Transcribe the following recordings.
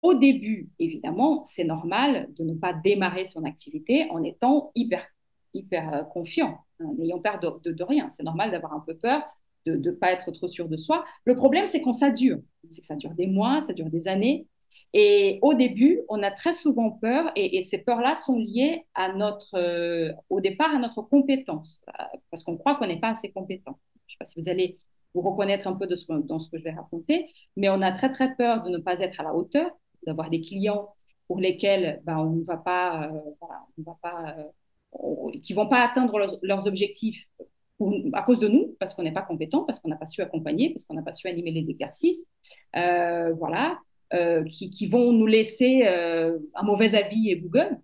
au début, évidemment, c'est normal de ne pas démarrer son activité en étant hyper confiant, hein, n'ayant peur de rien. C'est normal d'avoir un peu peur, de ne pas être trop sûr de soi. Le problème, c'est quand ça dure. C'est que ça dure des mois, ça dure des années. Et au début, on a très souvent peur, et ces peurs-là sont liées à au départ, à notre compétence, parce qu'on croit qu'on n'est pas assez compétent. Je ne sais pas si vous allez vous reconnaître un peu dans ce que je vais raconter, mais on a très, très peur de ne pas être à la hauteur, d'avoir des clients pour lesquels ben, on ne va pas, voilà, on va pas qui vont pas atteindre leurs objectifs à cause de nous, parce qu'on n'est pas compétent, parce qu'on n'a pas su accompagner, parce qu'on n'a pas su animer les exercices, voilà, qui vont nous laisser un mauvais avis et Google.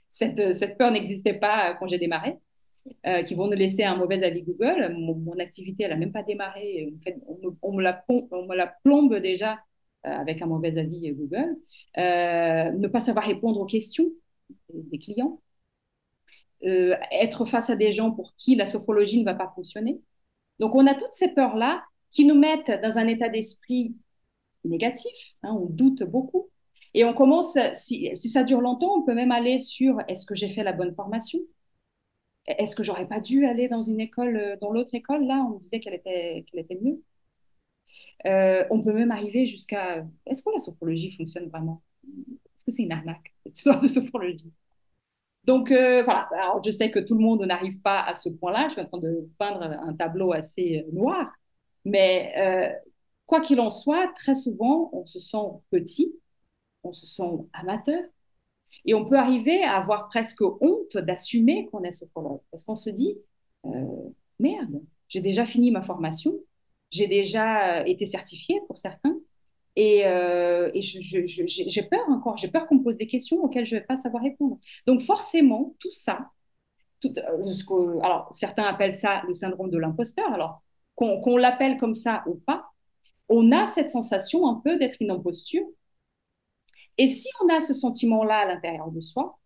Cette peur n'existait pas quand j'ai démarré, qui vont nous laisser un mauvais avis Google. Mon activité, elle n'a même pas démarré. En fait, on me la plombe déjà avec un mauvais avis Google. Ne pas savoir répondre aux questions des clients. Être face à des gens pour qui la sophrologie ne va pas fonctionner. Donc, on a toutes ces peurs-là qui nous mettent dans un état d'esprit négatif, hein, on doute beaucoup. Et on commence, si ça dure longtemps, on peut même aller sur est-ce que j'ai fait la bonne formation? Est-ce que j'aurais pas dû aller dans une école, dans l'autre école, là, on me disait qu'elle était mieux. On peut même arriver jusqu'à est-ce que la sophrologie fonctionne vraiment? Est-ce que c'est une arnaque, cette histoire de sophrologie? Donc, voilà. Alors, je sais que tout le monde n'arrive pas à ce point-là. Je suis en train de peindre un tableau assez noir. Mais quoi qu'il en soit, très souvent, on se sent petit, on se sent amateur. Et on peut arriver à avoir presque honte d'assumer qu'on est sophrologue. Parce qu'on se dit, euh, merde, j'ai déjà fini ma formation, j'ai déjà été certifiée pour certains, et j'ai peur encore, j'ai peur qu'on me pose des questions auxquelles je ne vais pas savoir répondre. Donc forcément, tout ça, alors certains appellent ça le syndrome de l'imposteur, alors qu'on l'appelle comme ça ou pas, on a cette sensation un peu d'être une imposture. Et si on a ce sentiment-là à l'intérieur de soi,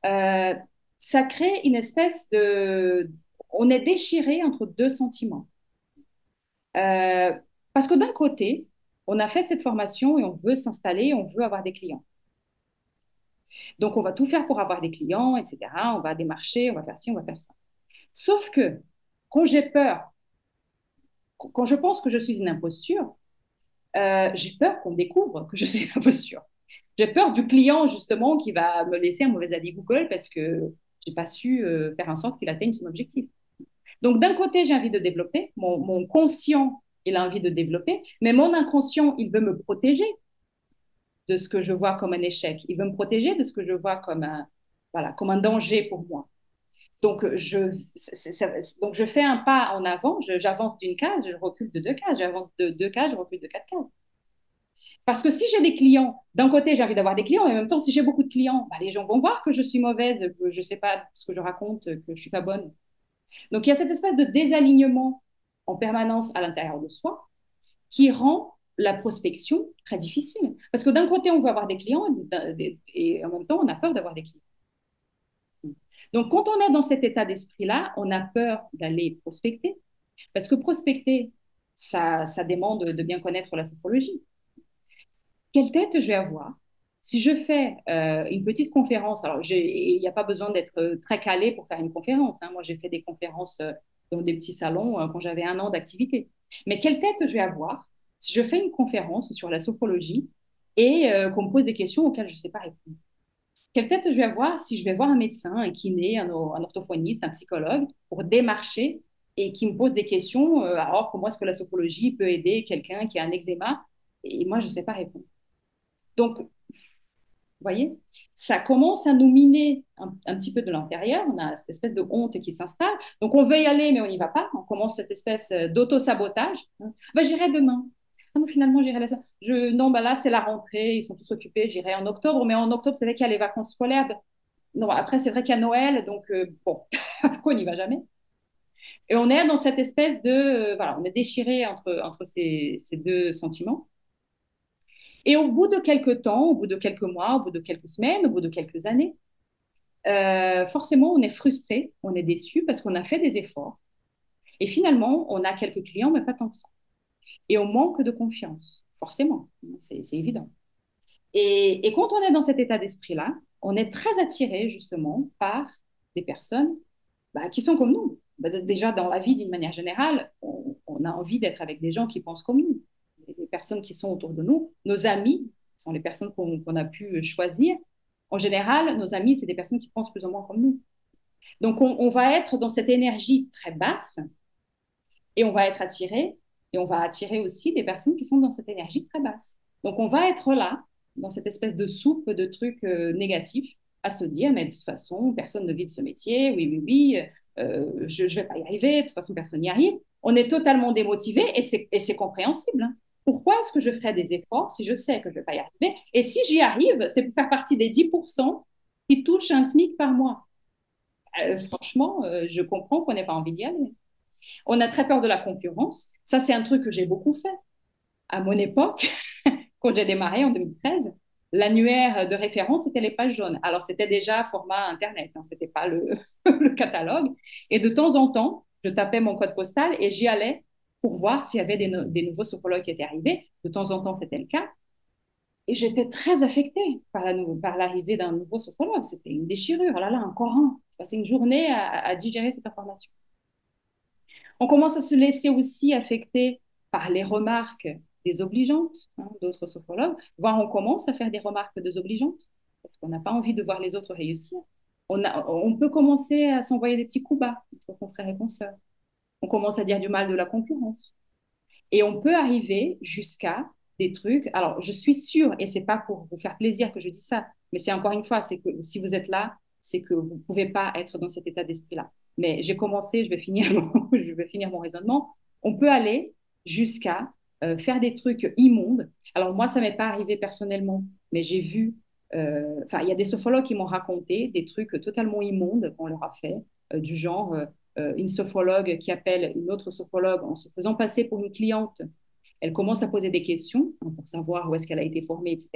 euh, ça crée une espèce de... On est déchiré entre deux sentiments. Euh, Parce que d'un côté, on a fait cette formation et on veut s'installer, on veut avoir des clients. Donc, on va tout faire pour avoir des clients, etc. On va démarcher, on va faire ci, on va faire ça. Sauf que quand j'ai peur, quand je pense que je suis une imposture, j'ai peur qu'on découvre que je suis une imposture. J'ai peur du client, justement, qui va me laisser un mauvais avis Google parce que j'ai pas su faire en sorte qu'il atteigne son objectif. Donc, d'un côté, j'ai envie de développer, mon conscient, il a envie de développer, mais mon inconscient, il veut me protéger de ce que je vois comme un échec. Il veut me protéger de ce que je vois comme voilà, comme un danger pour moi. Donc, donc, je fais un pas en avant, j'avance d'une case, je recule de deux cases, j'avance de deux cases, je recule de quatre cases. Parce que si j'ai des clients, d'un côté, j'ai envie d'avoir des clients, et en même temps, si j'ai beaucoup de clients, bah, les gens vont voir que je suis mauvaise, que je ne sais pas ce que je raconte, que je ne suis pas bonne. Donc, il y a cette espèce de désalignement en permanence à l'intérieur de soi qui rend la prospection très difficile. Parce que d'un côté, on veut avoir des clients et en même temps, on a peur d'avoir des clients. Donc, quand on est dans cet état d'esprit-là, on a peur d'aller prospecter. Parce que prospecter, ça demande de bien connaître la sophrologie. Quelle tête je vais avoir si je fais une petite conférence? Alors, il n'y a pas besoin d'être très calé pour faire une conférence, hein. Moi, j'ai fait des conférences dans des petits salons quand j'avais 1 an d'activité. Mais quelle tête je vais avoir si je fais une conférence sur la sophrologie et qu'on me pose des questions auxquelles je ne sais pas répondre? Quelle tête je vais avoir si je vais voir un médecin, un kiné, un orthophoniste, un psychologue pour démarcher et qui me pose des questions, alors comment est-ce que la sophrologie peut aider quelqu'un qui a un eczéma et moi, je ne sais pas répondre. Donc, vous voyez, ça commence à nous miner un petit peu de l'intérieur. On a cette espèce de honte qui s'installe. Donc, on veut y aller, mais on n'y va pas. On commence cette espèce d'auto-sabotage. Ben, j'irai demain. Ah non, finalement, j'irai non, bah là, c'est la rentrée. Ils sont tous occupés. J'irai en octobre. Mais en octobre, c'est vrai qu'il y a les vacances scolaires. Non, après, c'est vrai qu'il y a Noël. Donc, bon, pourquoi on n'y va jamais? Et on est dans cette espèce de... voilà, on est déchiré entre ces deux sentiments. Et au bout de quelques temps, au bout de quelques mois, au bout de quelques semaines, au bout de quelques années, forcément, on est frustré, on est déçu parce qu'on a fait des efforts. Et finalement, on a quelques clients, mais pas tant que ça. Et on manque de confiance. forcément, c'est évident. Et quand on est dans cet état d'esprit-là, on est très attiré justement par des personnes qui sont comme nous. Déjà, dans la vie, d'une manière générale, on a envie d'être avec des gens qui pensent comme nous. Les personnes qui sont autour de nous, nos amis, sont les personnes qu'on a pu choisir. En général, nos amis, c'est des personnes qui pensent plus ou moins comme nous. Donc, on va être dans cette énergie très basse et on va être attiré, et on va attirer aussi des personnes qui sont dans cette énergie très basse. Donc, on va être là, dans cette espèce de soupe de trucs négatifs, à se dire, mais de toute façon, personne ne vit de ce métier, oui, oui, oui, je ne vais pas y arriver, de toute façon, personne n'y arrive. On est totalement démotivé et c'est compréhensible. Hein. Pourquoi est-ce que je ferais des efforts si je sais que je ne vais pas y arriver? Et si j'y arrive, c'est pour faire partie des 10% qui touchent un SMIC par mois. Franchement, je comprends qu'on n'ait pas envie d'y aller. On a très peur de la concurrence. Ça, c'est un truc que j'ai beaucoup fait. À mon époque, quand j'ai démarré en 2013, l'annuaire de référence, c'était les pages jaunes. Alors, c'était déjà format Internet, hein, c'était pas le catalogue. Et de temps en temps, je tapais mon code postal et j'y allais pour voir s'il y avait des nouveaux sophrologues qui étaient arrivés. De temps en temps, c'était le cas. Et j'étais très affectée par l'arrivée d'un nouveau sophrologue. C'était une déchirure. Oh là là, encore un. J'ai passé une journée à digérer cette information. On commence à se laisser aussi affecter par les remarques désobligeantes d'autres sophrologues, voire on commence à faire des remarques désobligeantes parce qu'on n'a pas envie de voir les autres réussir. On peut commencer à s'envoyer des petits coups bas entre confrères et consoeurs. On commence à dire du mal de la concurrence. Et on peut arriver jusqu'à des trucs. Alors, je suis sûre, et c'est pas pour vous faire plaisir que je dis ça, mais c'est encore une fois, c'est que si vous êtes là, c'est que vous ne pouvez pas être dans cet état d'esprit-là. Mais j'ai commencé, je vais finir mon raisonnement. On peut aller jusqu'à faire des trucs immondes. Alors, moi, ça ne m'est pas arrivé personnellement, mais j'ai vu, il y a des sophrologues qui m'ont raconté des trucs totalement immondes qu'on leur a fait, du genre, une sophrologue qui appelle une autre sophrologue en se faisant passer pour une cliente. Elle commence à poser des questions pour savoir où est-ce qu'elle a été formée, etc.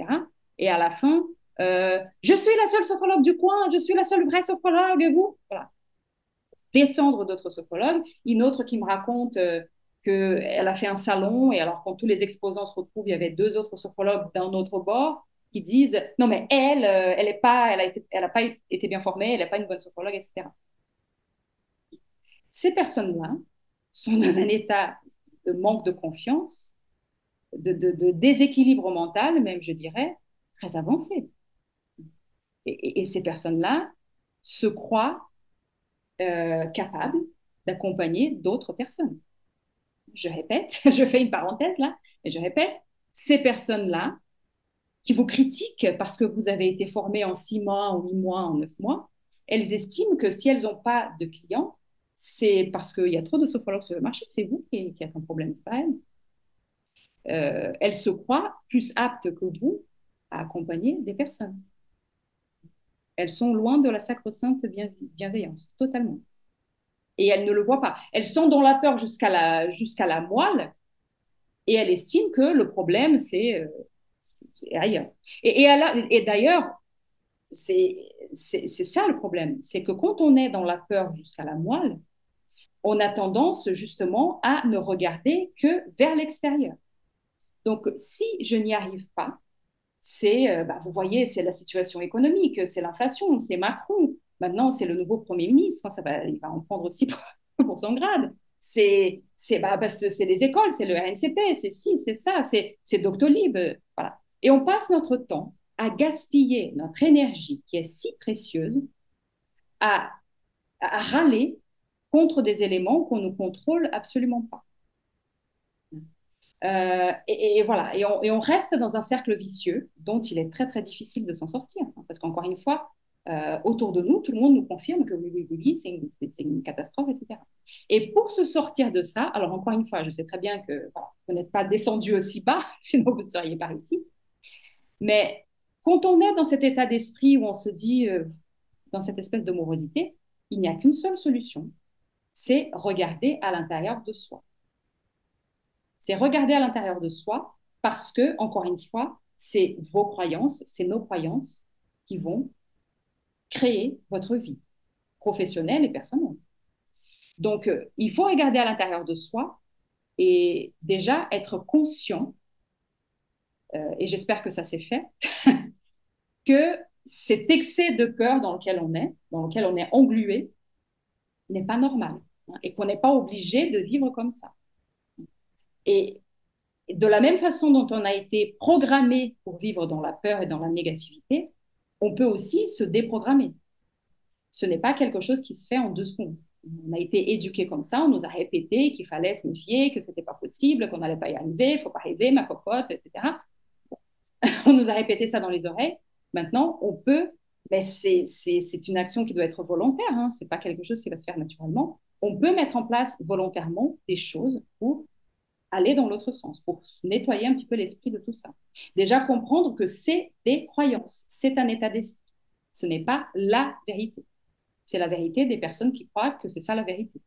Et à la fin, je suis la seule sophrologue du coin, je suis la seule vraie sophrologue, et vous voilà. Descendre d'autres sophrologues. Une autre qui me raconte qu'elle a fait un salon, et alors quand tous les exposants se retrouvent, il y avait deux autres sophrologues d'un autre bord qui disent non mais elle est pas, elle a pas été bien formée, elle n'est pas une bonne sophrologue, etc. Ces personnes-là sont dans un état de manque de confiance, de déséquilibre mental, même, je dirais, très avancé. Et ces personnes-là se croient capables d'accompagner d'autres personnes. Je répète, je fais une parenthèse là, et je répète, ces personnes-là qui vous critiquent parce que vous avez été formé en 6 mois, en 8 mois, en 9 mois, elles estiment que si elles n'ont pas de clients, c'est parce qu'il y a trop de sophrologues sur le marché, c'est vous qui êtes un problème, c'est pas elles. Elles se croient plus aptes que vous à accompagner des personnes. Elles sont loin de la sacro-sainte bienveillance, totalement. Et elles ne le voient pas. Elles sont dans la peur jusqu'à la moelle et elles estiment que le problème, c'est ailleurs. Et d'ailleurs, c'est ça le problème. C'est que quand on est dans la peur jusqu'à la moelle, on a tendance justement à ne regarder que vers l'extérieur. Donc, si je n'y arrive pas, vous voyez, c'est la situation économique, c'est l'inflation, c'est Macron. Maintenant, c'est le nouveau Premier ministre. Il va en prendre aussi pour son grade. Parce que c'est les écoles, c'est le RNCP, c'est ci, c'est ça, c'est Doctolib. Voilà. Et on passe notre temps à gaspiller notre énergie qui est si précieuse à, à râler contre des éléments qu'on ne contrôle absolument pas. Et voilà, on reste dans un cercle vicieux dont il est très très difficile de s'en sortir. Hein, parce qu'encore une fois, autour de nous, tout le monde nous confirme que oui, oui, oui, oui c'est une catastrophe, etc. Et pour se sortir de ça, alors encore une fois, je sais très bien que voilà, vous n'êtes pas descendu aussi bas, sinon vous ne seriez pas ici. Mais quand on est dans cet état d'esprit où on se dit, dans cette espèce de morosité, il n'y a qu'une seule solution, c'est regarder à l'intérieur de soi. C'est regarder à l'intérieur de soi parce que, encore une fois, c'est vos croyances, c'est nos croyances qui vont créer votre vie professionnelle et personnelle. Donc, il faut regarder à l'intérieur de soi et déjà être conscient et j'espère que ça s'est fait, que cet excès de peur dans lequel on est englué, n'est pas normal, hein, et qu'on n'est pas obligé de vivre comme ça. Et de la même façon dont on a été programmé pour vivre dans la peur et dans la négativité, on peut aussi se déprogrammer. Ce n'est pas quelque chose qui se fait en 2 secondes. On a été éduqués comme ça, on nous a répété qu'il fallait se méfier, que ce n'était pas possible, qu'on n'allait pas y arriver, il ne faut pas rêver, ma cocotte, etc. On nous a répété ça dans les oreilles. Maintenant, on peut, mais c'est une action qui doit être volontaire, hein, ce n'est pas quelque chose qui va se faire naturellement. On peut mettre en place volontairement des choses pour aller dans l'autre sens, pour nettoyer un petit peu l'esprit de tout ça. Déjà comprendre que c'est des croyances, c'est un état d'esprit. Ce n'est pas la vérité. C'est la vérité des personnes qui croient que c'est ça la vérité.